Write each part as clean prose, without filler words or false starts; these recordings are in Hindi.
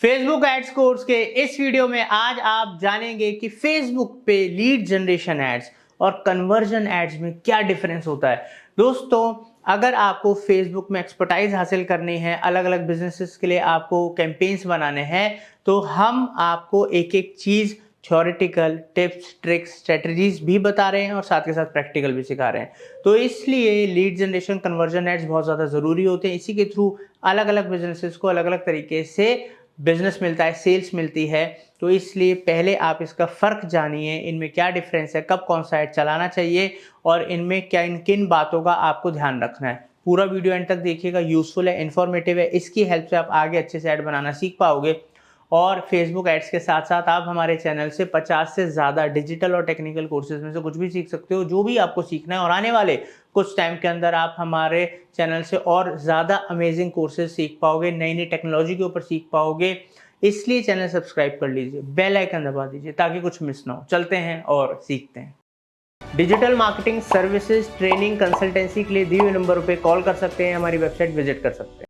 फेसबुक एड्स कोर्स के इस वीडियो में आज आप जानेंगे कि फेसबुक पे लीड जनरेशन एड्स और कन्वर्जन एड्स में क्या डिफरेंस होता है। दोस्तों, अगर आपको फेसबुक में एक्सपर्टाइज हासिल करनी है, अलग अलग बिजनेसेस के लिए आपको कैंपेन्स बनाने हैं, तो हम आपको एक एक चीज़ थ्योरेटिकल टिप्स ट्रिक्स स्ट्रेटजीज भी बता रहे हैं और साथ के साथ प्रैक्टिकल भी सिखा रहे हैं। तो इसलिए लीड जनरेशन कन्वर्जन एड्स बहुत ज़्यादा ज़रूरी होते हैं। इसी के थ्रू अलग अलग बिजनेसेस को अलग अलग तरीके से बिजनेस मिलता है, सेल्स मिलती है। तो इसलिए पहले आप इसका फ़र्क जानिए, इनमें क्या डिफरेंस है, कब कौन सा ऐड चलाना चाहिए और इनमें क्या किन बातों का आपको ध्यान रखना है। पूरा वीडियो एंड तक देखिएगा, यूज़फुल है, इन्फॉर्मेटिव है। इसकी हेल्प से आप आगे अच्छे से ऐड बनाना सीख पाओगे और फेसबुक एड्स के साथ साथ आप हमारे चैनल से 50 से ज़्यादा डिजिटल और टेक्निकल कोर्सेज में से कुछ भी सीख सकते हो, जो भी आपको सीखना है। और आने वाले कुछ टाइम के अंदर आप हमारे चैनल से और ज़्यादा अमेजिंग कोर्सेज सीख पाओगे, नई नई टेक्नोलॉजी के ऊपर सीख पाओगे। इसलिए चैनल सब्सक्राइब कर लीजिए, बेल आइकन दबा दीजिए ताकि कुछ मिस ना हो। चलते हैं और सीखते हैं। Digital marketing services training consultancy के लिए दिए हुए नंबर पे कॉल कर सकते हैं, हमारी वेबसाइट विजिट कर सकते हैं।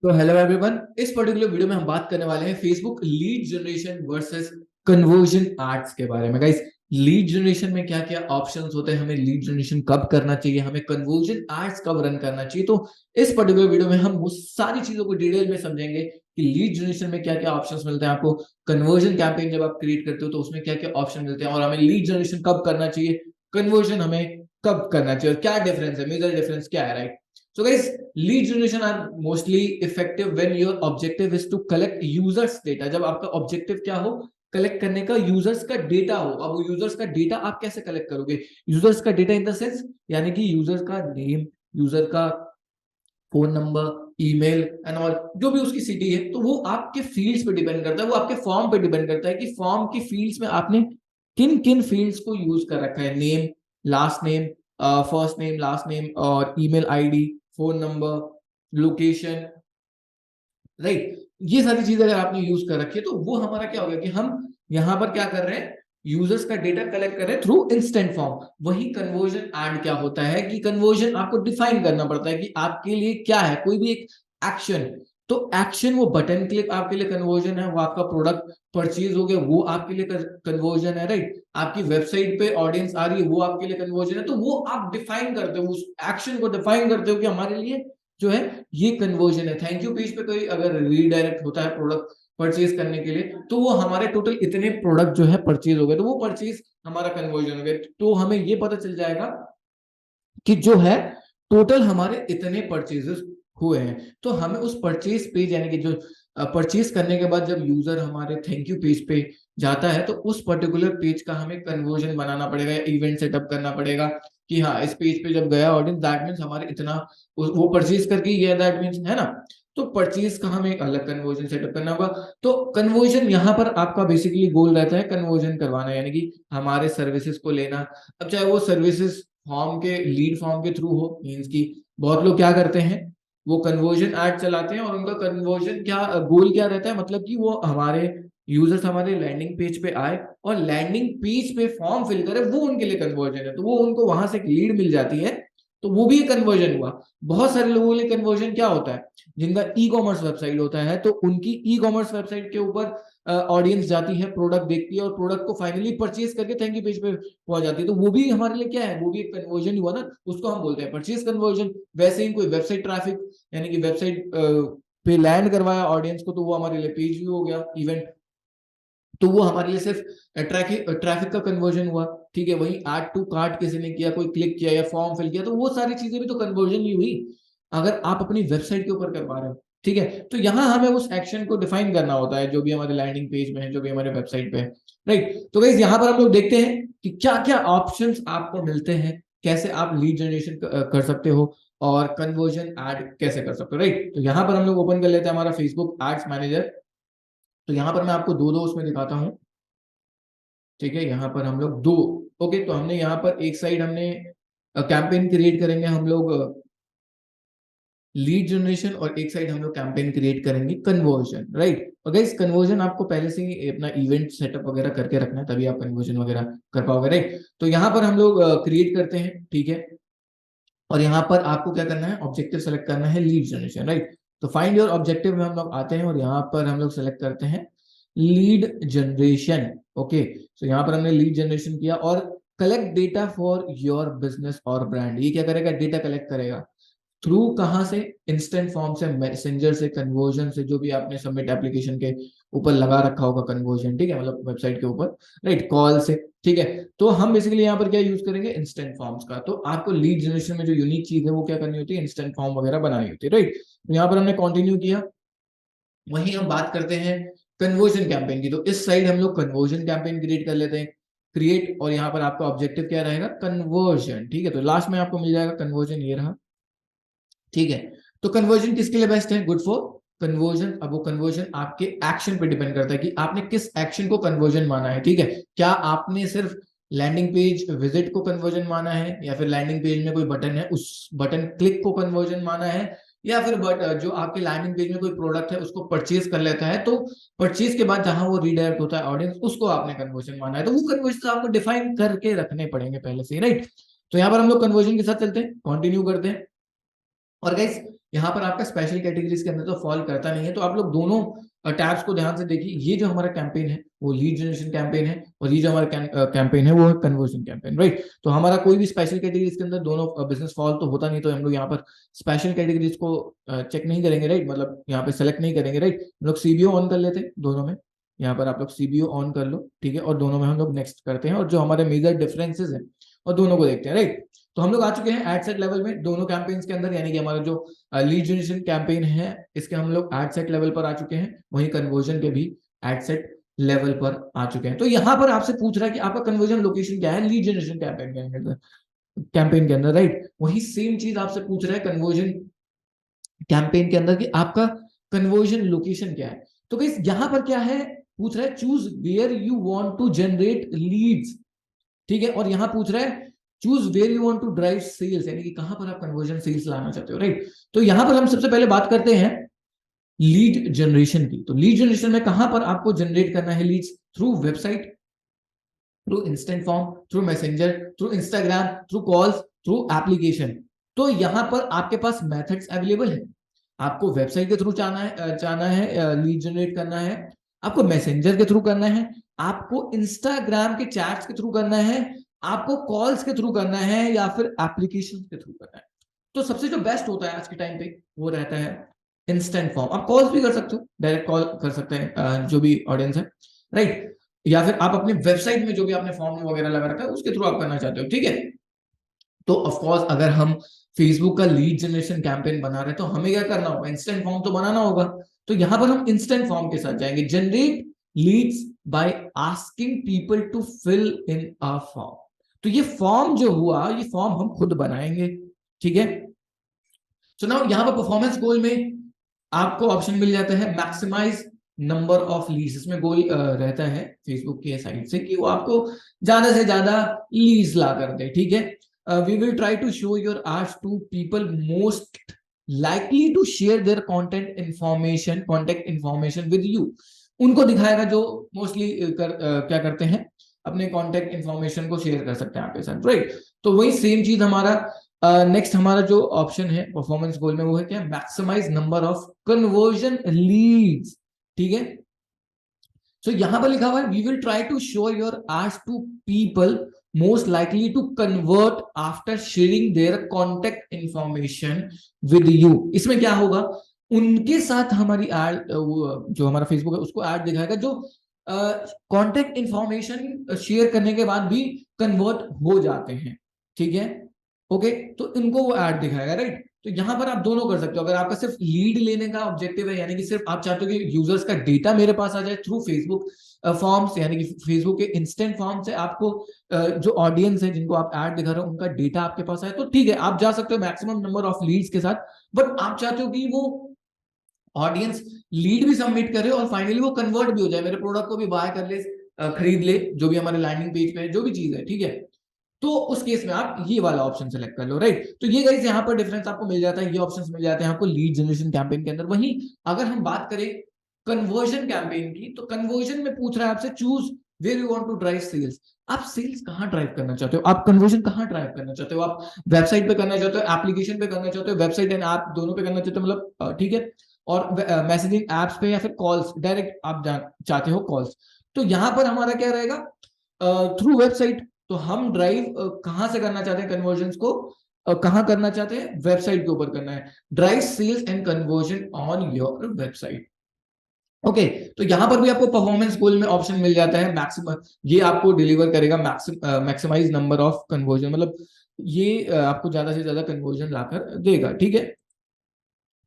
तो हेलो एवरीवन, इस पर्टिकुलर वीडियो में हम बात करने वाले हैं Facebook lead generation versus conversion ads के बारे में। गाइस, लीड जनरेशन में क्या क्या ऑप्शंस होते हैं, हमें लीड जनरेशन कब करना चाहिए, हमें कन्वर्जन एड्स कब रन करना चाहिए। तो इस पर्टिकुलर वीडियो में हम वो सारी चीजों को डिटेल में समझेंगे कि लीड जनरेशन में क्या क्या ऑप्शंस मिलते हैं आपको, कन्वर्जन कैंपेन जब आप क्रिएट करते हो तो उसमें क्या क्या ऑप्शन मिलते हैं, और हमें लीड जनरेशन कब करना चाहिए, कन्वर्जन हमें कब करना चाहिए, और क्या डिफरेंस है, मेजर डिफरेंस क्या है, right. So guys, lead generation are mostly effective when your objective is to collect users data। जब आपका ऑब्जेक्टिव क्या हो, कलेक्ट करने का यूजर्स का डेटा हो। अब वो यूजर्स का डेटा आप कैसे कलेक्ट करोगे, यूजर्स का डेटा इन द सेंस यानी कि यूजर का नेम, यूजर का phone number, email and all, जो भी उसकी सिटी है, तो वो आपके फील्ड्स पे डिपेंड करता है, वो आपके फॉर्म पे डिपेंड करता है कि फॉर्म की फील्ड्स में आपने किन किन फील्ड्स को यूज कर रखा है। Name, last name, first name, last name, और email ID, phone number, location, right. ये सारी चीजें अगर आपने यूज कर रखी है तो वो हमारा क्या हो गया कि हम यहाँ पर क्या कर रहे हैं, यूजर्स का डेटा कलेक्ट कर रहे हैं थ्रू इंस्टेंट फॉर्म। वही कन्वर्जन एड क्या होता है कि कन्वर्जन आपको डिफाइन करना पड़ता है कि आपके लिए क्या है, कोई भी एक एक्शन। तो एक्शन वो बटन क्लिक आपके लिए कन्वर्जन है, वो आपका प्रोडक्ट परचेज हो गया वो आपके लिए कन्वर्जन है, राइट। आपकी वेबसाइट पे ऑडियंस आ रही है वो आपके लिए कन्वर्जन है। तो वो आप डिफाइन करते हो, उस एक्शन को डिफाइन करते हो कि हमारे लिए जो है ये कन्वर्जन है। थैंक यू पेज पे कोई अगर रीडायरेक्ट होता है प्रोडक्ट परचेज करने के लिए, तो वो हमारे टोटल इतने प्रोडक्ट जो है परचेज हो गए, तो वो परचेज हमारा कन्वर्जन हो गया। तो हमें ये पता चल जाएगा कि जो है टोटल हमारे इतने परचेजेस हुए हैं। तो हमें उस परचेज पेज यानी कि जो परचेज करने के बाद जब यूजर हमारे थैंक यू पेज पे जाता है, तो उस पर्टिकुलर पेज का हमें कन्वर्जन बनाना पड़ेगा, इवेंट सेटअप करना पड़ेगा कि हाँ इस पेज पे जब गया ऑडियंस, दैट मीन्स हमारे इतना वो परचेज करके गया, दैट मीन्स, है ना। तो परचेज का हमें अलग कन्वर्जन सेटअप करना होगा। तो कन्वर्जन यहाँ पर आपका बेसिकली गोल रहता है कन्वर्जन करवाना, यानी कि हमारे सर्विसेज को लेना। अब चाहे वो सर्विसेज फॉर्म के लीड फॉर्म के थ्रू हो, मीन्स की बहुत लोग क्या करते हैं, वो कन्वर्जन ऐड चलाते हैं और उनका कन्वर्जन क्या गोल क्या रहता है, मतलब कि वो हमारे यूजर्स हमारे लैंडिंग पेज पे आए और लैंडिंग पेज पे फॉर्म फिल करे, वो उनके लिए कन्वर्जन है। तो वो उनको वहां से एक लीड मिल जाती है, तो वो भी कन्वर्जन हुआ। बहुत सारे लोगों के लिए कन्वर्जन क्या होता है, जिनका ई कॉमर्स वेबसाइट होता है, तो उनकी ई कॉमर्स वेबसाइट के ऊपर ऑडियंस जाती है, प्रोडक्ट देखती है और प्रोडक्ट को फाइनली परचेज करके थैंक यू पेज पे पहुंच जाती है। तो वो भी हमारे लिए क्या है, वो भी एक कन्वर्जन हुआ ना, उसको हम बोलते हैं परचेज कन्वर्जन। वैसे ही कोई वेबसाइट ट्रैफिक यानी कि वेबसाइट पे लैंड करवाया ऑडियंस को, तो वो हमारे लिए पेज व्यू हो गया, इवेंट, तो वो हमारे लिए सिर्फ ट्रैफिक का कन्वर्जन हुआ। ठीक है, वही ऐड टू कार्ट किसी ने किया, कोई क्लिक किया या फॉर्म फिल किया, तो वो सारी चीजें भी तो कन्वर्जन ही हुई अगर आप अपनी वेबसाइट के ऊपर कर पा रहे हो। ठीक है, तो यहाँ हमें उस एक्शन को डिफाइन करना होता है जो भी हमारे लैंडिंग पेज में है, जो भी हमारे वेबसाइट पे है, राइट। तो गाइस यहाँ पर हम लोग देखते हैं कि क्या क्या ऑप्शंस आपको मिलते हैं, कैसे आप लीड जनरेशन कर सकते हो और कन्वर्जन ऐड कैसे कर सकते हो, राइट। तो यहाँ पर हम लोग ओपन कर लेते हैं हमारा फेसबुक एड्स मैनेजर। तो यहाँ पर मैं आपको दो दो उसमें दिखाता हूँ। ठीक है, यहाँ पर हम लोग दो, ओके, तो हमने यहाँ पर एक साइड हमने कैंपेन क्रिएट करेंगे हम लोग लीड जनरेशन, और एक साइड हम लोग कैंपेन क्रिएट करेंगे कन्वर्जन, राइट। और गाइस कन्वर्जन आपको पहले से ही अपना इवेंट सेटअप वगैरह करके रखना है, तभी आप कन्वर्जन वगैरह कर पाओगे, राइट। तो यहाँ पर हम लोग क्रिएट करते हैं, ठीक है। और यहाँ पर आपको क्या करना है, ऑब्जेक्टिव सेलेक्ट करना है लीड जनरेशन, राइट। तो फाइंड योर ऑब्जेक्टिव में हम लोग आते हैं और यहाँ पर हम लोग सेलेक्ट करते हैं लीड जनरेशन। ओके, तो यहाँ पर हमने लीड जनरेशन किया और collect data for your business और ब्रांड। ये क्या करेगा, डेटा कलेक्ट करेगा थ्रू कहां से, इंस्टेंट फॉर्म से, मैसेंजर से, कन्वर्जन से, जो भी आपने सबमिट एप्लीकेशन के ऊपर लगा रखा होगा कन्वर्जन, ठीक है, मतलब वेबसाइट के ऊपर, राइट, कॉल से, ठीक है। तो हम बेसिकली यहाँ पर क्या यूज करेंगे, इंस्टेंट फॉर्म्स का। तो आपको लीड जनरेशन में जो यूनिक चीज है वो क्या करनी होती है, इंस्टेंट फॉर्म वगैरह बनानी होती है, राइट। तो यहाँ पर हमने कंटिन्यू किया। वहीं हम बात करते हैं कन्वर्जन कैंपेन की। तो इस साइड हम लोग कन्वर्जन कैंपेन क्रिएट कर लेते हैं, क्रिएट, और यहाँ पर आपका ऑब्जेक्टिव क्या रहेगा, कन्वर्जन, ठीक है। तो लास्ट में आपको मिल जाएगा कन्वर्जन, ये रहा, ठीक है। तो कन्वर्जन किसके लिए बेस्ट है, गुड फॉर कन्वर्जन। अब वो कन्वर्जन आपके एक्शन पे डिपेंड करता है कि आपने किस एक्शन को कन्वर्जन माना है, ठीक है। क्या आपने सिर्फ लैंडिंग पेज विजिट को कन्वर्जन माना है, या फिर लैंडिंग पेज में कोई बटन है उस बटन क्लिक को कन्वर्जन माना है, या फिर जो आपके लैंडिंग पेज में कोई प्रोडक्ट है उसको परचेज कर लेता है, तो परचेज के बाद जहां वो रीडायरेक्ट होता है ऑडियंस, उसको आपने कन्वर्जन माना है। तो वो कन्वर्जन आपको डिफाइन करके रखने पड़ेंगे पहले से, राइट। तो यहाँ पर हम लोग कन्वर्जन के साथ चलते हैं, कंटिन्यू करते हैं। और गाइस यहाँ पर आपका स्पेशल कैटेगरीज के अंदर तो फॉल करता नहीं है, तो आप लोग दोनों टैब्स को ध्यान से देखिए। ये जो हमारा कैंपेन है वो लीड जनरेशन कैंपेन है, और ये जो हमारा कैंपेन है वो है कन्वर्जन कैंपेन, राइट। तो हमारा कोई भी स्पेशल कैटेगरीज के अंदर दोनों बिजनेस फॉल तो होता नहीं, तो हम लोग यहाँ पर स्पेशल कैटेगरीज को चेक नहीं करेंगे, राइट, मतलब यहाँ पे सेलेक्ट नहीं करेंगे, राइट। हम लोग सीबीओ ऑन कर लेते हैं दोनों में। यहाँ पर आप लोग सीबीओ ऑन कर लो, ठीक है, और दोनों में हम लोग नेक्स्ट करते हैं, और जो हमारे मेजर डिफरेंसेस हैं और दोनों को देखते हैं, राइट। तो हम लोग आ चुके हैं एड सेट लेवल में दोनों कैंपेन्स के अंदर, यानी कि हमारा जो लीड जनरेशन कैंपेन है इसके हम लोग एड सेट लेवल पर आ चुके हैं, वहीं कन्वर्जन के भी एड सेट लेवल पर आ चुके हैं। तो यहाँ पर आपसे पूछ रहा है कि आपका कन्वर्जन लोकेशन क्या है लीड जनरेशन कैंपेन के अंदर, राइट। वही सेम चीज आपसे पूछ रहा है कन्वर्जन कैंपेन के अंदर कि आपका कन्वर्जन लोकेशन क्या है। तो गाइस यहाँ पर क्या है, पूछ रहा है choose where you want to generate leads, ठीक है, और यहाँ पूछ रहा है choose where you want to drive sales, यानी कि कहां पर आप कन्वर्जन सेल्स लाना चाहते हो, राइट। तो यहां पर हम सबसे पहले बात करते हैं लीड जनरेशन की। तो लीड जनरेशन में कहां पर आपको जनरेट करना है leads, through website, through instant form, through messenger, through Instagram, through calls, through application. तो यहां पर आपके पास मेथड्स अवेलेबल है। आपको वेबसाइट के थ्रू जाना है लीड जनरेट करना है, आपको मैसेंजर के थ्रू करना है, आपको इंस्टाग्राम के चैट्स के थ्रू करना है, आपको कॉल्स के थ्रू करना है, या फिर एप्लीकेशन के थ्रू करना है। तो सबसे जो बेस्ट होता है आज के टाइम पे वो रहता है इंस्टेंट फॉर्म। आप कॉल्स भी कर सकते हो, डायरेक्ट कॉल कर सकते हैं जो भी ऑडियंस है, राइट, या फिर आप अपने वेबसाइट में जो भी आपने फॉर्म वगैरह लगा रखा है उसके थ्रू आप करना चाहते हो, ठीक है। तो ऑफकोर्स अगर हम फेसबुक का लीड जनरेशन कैंपेन बना रहे हैं तो हमें क्या करना होगा, इंस्टेंट फॉर्म तो बनाना होगा। तो यहां पर हम इंस्टेंट फॉर्म के साथ जाएंगे, generate leads by asking people to fill in a form. तो ये फॉर्म जो हुआ ये फॉर्म हम खुद बनाएंगे, ठीक है। सो नाउ यहां पर परफॉर्मेंस गोल में आपको ऑप्शन मिल जाता है मैक्सिमाइज नंबर ऑफ लीड्स। इसमें गोल रहता है फेसबुक के साइड से कि वो आपको ज्यादा से ज्यादा लीड्स ला कर दे, ठीक है। We will try to show your ads to people most likely to share their contact information with you। उनको दिखाएगा जो मोस्टली क्या करते हैं, अपने कॉन्टेक्ट इंफॉर्मेशन को शेयर कर सकते हैं आपके साथ, राइट। तो वही सेम चीज हमारा नेक्स्ट हमारा जो ऑप्शन है परफॉर्मेंस गोल में वो है क्या, maximize number of conversion leads, ठीक है। सो यहां पर लिखा हुआ है we will try to show your ads to people most likely to convert after sharing their contact information with you। इसमें क्या होगा, उनके साथ हमारी एड, जो हमारा फेसबुक है उसको एड दिखाएगा जो कांटेक्ट इंफॉर्मेशन शेयर करने के बाद भी कन्वर्ट हो जाते हैं, ठीक है, ओके। तो इनको वो एड दिखाएगा, राइट। तो यहां पर आप दोनों कर सकते हो। अगर आपका सिर्फ लीड लेने का ऑब्जेक्टिव है, यानी कि सिर्फ आप चाहते हो कि यूजर्स का डेटा मेरे पास आ जाए थ्रू फेसबुक फॉर्म्स, यानी कि फेसबुक के इंस्टेंट फॉर्म से आपको जो ऑडियंस है जिनको आप ऐड दिखा रहे हो उनका डेटा आपके पास आए, तो ठीक है आप जा सकते हो मैक्सिमम नंबर ऑफ लीड्स के साथ। बट आप चाहते हो कि वो ऑडियंस लीड भी सबमिट करे और फाइनली वो कन्वर्ट भी हो जाए, मेरे प्रोडक्ट को भी बाय कर ले, खरीद ले, जो भी हमारे लैंडिंग पेज पे है जो भी चीज है, ठीक है। तो उस केस में आप ये वाला ऑप्शन सेलेक्ट कर लो, राइट। तो ये गाइस यहाँ पर डिफरेंस आपको मिल जाता है, ये ऑप्शंस मिल जाते हैं आपको लीड जनरेशन कैंपेन के अंदर। वहीं अगर हम बात करें कन्वर्जन कैंपेन की, तो कन्वर्जन में पूछ रहा है आपसे choose where you want to drive sales. आप सेल्स कहां ड्राइव करना चाहते हो, आप कन्वर्जन कहां ड्राइव करना चाहते हो, आप वेबसाइट पे करना चाहते हो, एप्लीकेशन पे करना चाहते हो, वेबसाइट एंड ऐप दोनों पे करना चाहते हो, मतलब ठीक है। और मैसेजिंग एप्स पे या फिर कॉल्स डायरेक्ट आप चाहते हो कॉल्स, तो यहाँ पर हमारा क्या रहेगा, थ्रू वेबसाइट। तो हम ड्राइव कहाँ से करना चाहते हैं कन्वर्जन को, कहाँ करना चाहते हैं, वेबसाइट के ऊपर करना है। Drive sales and conversion on your website. Okay, तो यहां पर भी आपको परफॉर्मेंस गोल में ऑप्शन मिल जाता है मैक्सिमम, ये आपको डिलीवर करेगा मैक्सिमाइज नंबर ऑफ कन्वर्जन, मतलब ये आपको ज्यादा से ज्यादा कन्वर्जन लाकर देगा। ठीक है,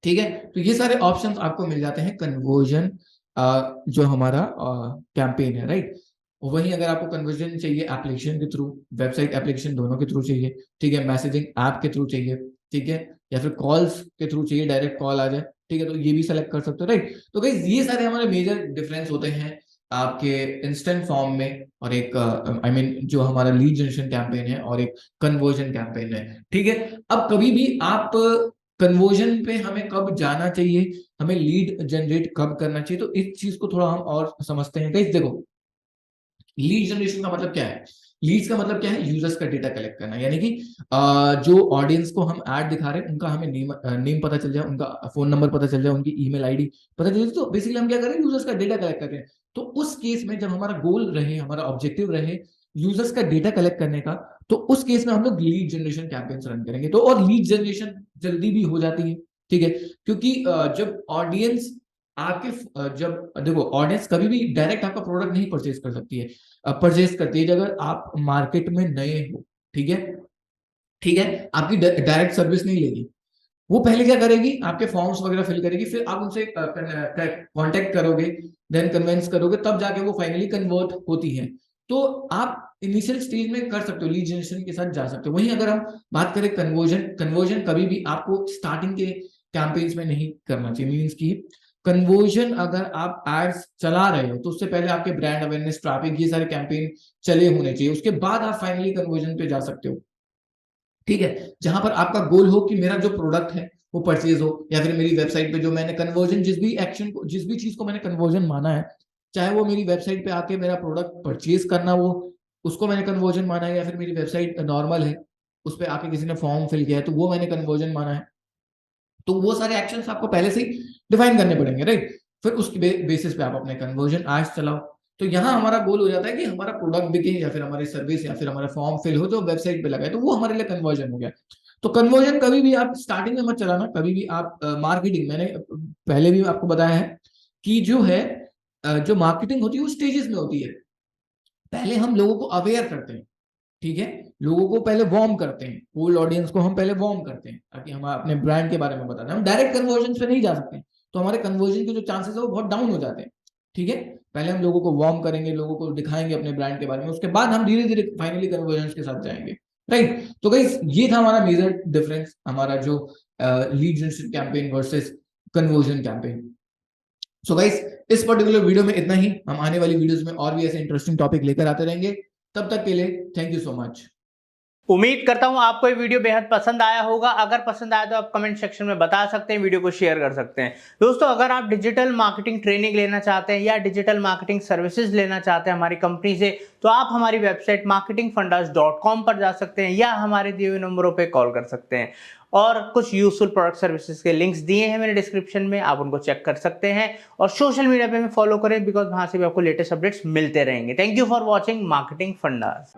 ठीक है, तो ये सारे ऑप्शंस आपको मिल जाते हैं कन्वर्जन जो हमारा कैंपेन है, राइट। वहीं अगर आपको कन्वर्जन चाहिए एप्लीकेशन के थ्रू, वेबसाइट एप्लीकेशन दोनों के थ्रू चाहिए, ठीक है, मैसेजिंग ऐप के थ्रू चाहिए, ठीक है, या फिर कॉल्स के थ्रू चाहिए, डायरेक्ट कॉल आ जाए, ठीक है, तो ये भी सेलेक्ट कर सकते हो, राइट। तो गाइस ये सारे हमारे मेजर डिफरेंस होते हैं आपके इंस्टेंट फॉर्म में और एक आई मीन जो हमारा लीड जनरेशन कैंपेन है और एक कन्वर्जन कैंपेन है, ठीक है। अब कभी भी आप कन्वर्जन पे हमें कब जाना चाहिए, हमें लीड जनरेट कब करना चाहिए, तो इस चीज को थोड़ा हम और समझते हैं। गाइस देखो, लीड जनरेशन का मतलब क्या है, लीड्स का मतलब क्या है, यूजर्स का डेटा कलेक्ट करना, यानी कि जो ऑडियंस को हम ऐड दिखा रहे हैं उनका हमें नेम पता चल जाए, उनका फोन नंबर पता चल जाए, उनकी ईमेल आईडी पता चल जाए, तो बेसिकली हम क्या करें, यूजर्स का डेटा कलेक्ट करते हैं। तो उस केस में जब हमारा गोल रहे, हमारा ऑब्जेक्टिव रहे यूजर्स का डेटा कलेक्ट करने का, तो उस केस में हम लोग लीड जनरेशन कैंपेन्स रन करेंगे। तो और लीड जनरेशन जल्दी भी हो जाती है, ठीक है, क्योंकि जब ऑडियंस आपके जब देखो ऑडियंस कभी भी डायरेक्ट आपका प्रोडक्ट नहीं परचेज कर सकती है, परचेज करती है अगर आप मार्केट में नए हो, ठीक है, ठीक है, आपकी डायरेक्ट सर्विस नहीं लेगी। वो पहले क्या करेगी, आपके फॉर्म्स वगैरह फिल करेगी, फिर आप उनसे कांटेक्ट करोगे, देन कन्विंस करोगे, तब जाके वो फाइनली कन्वर्ट होती है। तो आप इनिशियल स्टेज में कर सकते हो, लीड जनरेशन के साथ जा सकते हो। वहीं अगर हम बात करें कन्वर्जन, कन्वर्जन कभी भी आपको स्टार्टिंग के कैंपेन्स में नहीं करना चाहिए। मीन्स की कन्वर्जन अगर आप एड्स चला रहे हो तो उससे पहले आपके ब्रांड अवेयरनेस, ट्रैफिक, ये सारे कैंपेन चले होने चाहिए, उसके बाद आप फाइनली कन्वर्जन पे जा सकते हो, ठीक है, जहां पर आपका गोल हो कि मेरा जो प्रोडक्ट है वो परचेज हो, या फिर मेरी वेबसाइट पे जो मैंने कन्वर्जन, जिस भी एक्शन को, जिस भी चीज को मैंने कन्वर्जन माना है, चाहे वो मेरी वेबसाइट पे आके मेरा प्रोडक्ट परचेज करना, वो उसको मैंने कन्वर्जन माना है, या फिर मेरी वेबसाइट नॉर्मल है, उस पर आके किसी ने फॉर्म फिल किया है तो वो मैंने कन्वर्जन माना है, तो वो सारे एक्शंस आपको पहले से ही डिफाइन करने पड़ेंगे, राइट। फिर उसके बेसिस पे आप अपने कन्वर्जन एड्स चलाओ। तो यहाँ हमारा गोल हो जाता है कि हमारा प्रोडक्ट बिके, या फिर हमारी सर्विस, या फिर हमारा फॉर्म फिल हो जो वेबसाइट पे लगा है, तो वो हमारे लिए कन्वर्जन हो गया। तो कन्वर्जन कभी भी आप स्टार्टिंग में मत चलाना, कभी भी आप मार्केटिंग, मैंने पहले भी आपको बताया है कि जो है जो मार्केटिंग होती है वो स्टेजेस में होती है। पहले हम लोगों को अवेयर करते हैं, ठीक है, लोगों को पहले वार्म करते हैं, कोल्ड ऑडियंस को हम पहले वार्म करते हैं ताकि हम अपने ब्रांड के बारे में बताते हैं। हम डायरेक्ट कन्वर्जन पे नहीं जा सकते, तो हमारे कन्वर्जन के जो चांसेस है वो बहुत डाउन हो जाते हैं, ठीक है। पहले हम लोगों को वार्म करेंगे, लोगों को दिखाएंगे अपने ब्रांड के बारे में, उसके बाद हम धीरे धीरे फाइनली कन्वर्जन के साथ जाएंगे, राइट। तो गाइस ये था हमारा मेजर डिफरेंस, हमारा जो lead generation campaign versus conversion campaign. So guys इस पर्टिकुलर वीडियो में इतना ही, हम आने वाली वीडियोस में और भी ऐसे इंटरेस्टिंग टॉपिक लेकर आते रहेंगे। तब तक के लिए थैंक यू सो मच। उम्मीद करता हूं आपको ये वीडियो बेहद पसंद आया होगा। अगर पसंद आया तो आप कमेंट सेक्शन में बता सकते हैं, वीडियो को शेयर कर सकते हैं। दोस्तों अगर आप डिजिटल मार्केटिंग ट्रेनिंग लेना चाहते हैं या डिजिटल मार्केटिंग सर्विसेज लेना चाहते हैं हमारी कंपनी से, तो आप हमारी वेबसाइट marketingfundas.com पर जा सकते हैं या हमारे दिए हुए नंबरों पर कॉल कर सकते हैं। और कुछ यूजफुल प्रोडक्ट सर्विसेज के लिंक्स दिए हैं मैंने डिस्क्रिप्शन में, आप उनको चेक कर सकते हैं। और सोशल मीडिया पे हमें फॉलो करें, बिकॉज वहां से भी आपको लेटेस्ट अपडेट्स मिलते रहेंगे। Thank you for watching marketing fundas.